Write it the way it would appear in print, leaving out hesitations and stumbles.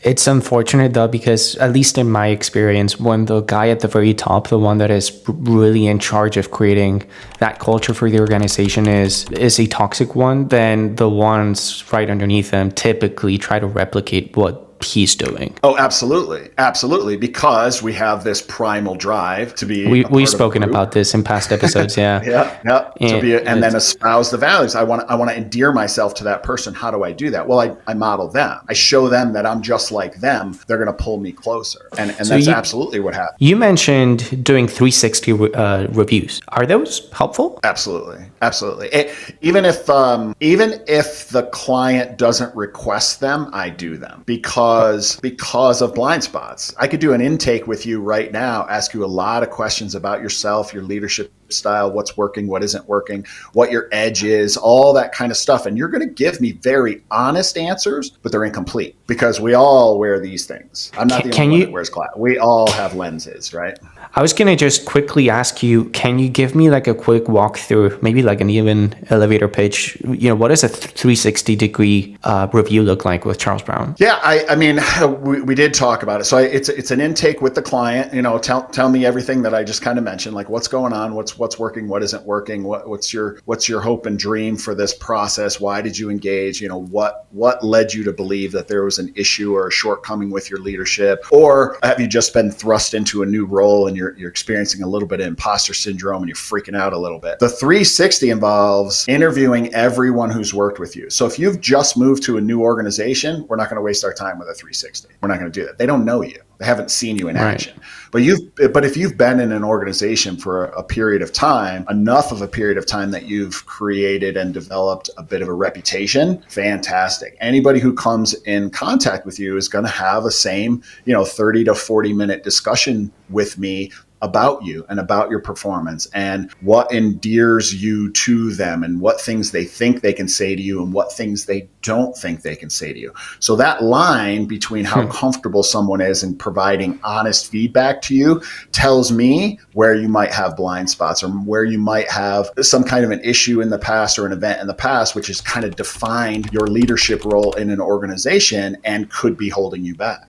It's unfortunate though, because at least in my experience, when the guy at the very top, the one that is really in charge of creating that culture for the organization is a toxic one, then the ones right underneath him typically try to replicate what he's doing. Oh, absolutely. Absolutely. Because we have this primal drive to be a We've part of a spoken group. about this in past episodes, yeah. Yeah, yeah. And then espouse the values. I want to endear myself to that person. How do I do that? Well, I model them. I show them that I'm just like them. They're going to pull me closer. And So that's absolutely what happens. you mentioned doing 360 reviews. Are those helpful? Absolutely. Absolutely. Even if the client doesn't request them, I do them because of blind spots. I could do an intake with you right now, ask you a lot of questions about yourself, your leadership style, what's working, what isn't working, what your edge is, all that kind of stuff. And you're going to give me very honest answers, but they're incomplete because we all wear these things. I'm not the only one that wears glasses. We all have lenses, right? I was going to just quickly ask you, can you give me like a quick walkthrough, maybe like an even elevator pitch? What does a 360-degree review look like with Charles Brown? Yeah, I mean, we did talk about it. So it's an intake with the client. Tell me everything that I just kind of mentioned, like what's going on, what's working, what isn't working, what's your hope and dream for this process? Why did you engage? What led you to believe that there was an issue or a shortcoming with your leadership, or have you just been thrust into a new role and you're experiencing a little bit of imposter syndrome and you're freaking out a little bit? The 360 involves interviewing everyone who's worked with you. So if you've just moved to a new organization, we're not going to waste our time with a 360. We're not going to do that. They don't know you. They haven't seen you in action. But if you've been in an organization for a period of time, enough of a period of time that you've created and developed a bit of a reputation, fantastic. Anybody who comes in contact with you is going to have a same, 30 to 40 minute discussion with me about you and about your performance and what endears you to them and what things they think they can say to you and what things they don't think they can say to you. So that line between how comfortable someone is in providing honest feedback to you tells me where you might have blind spots or where you might have some kind of an issue in the past or an event in the past, which has kind of defined your leadership role in an organization and could be holding you back.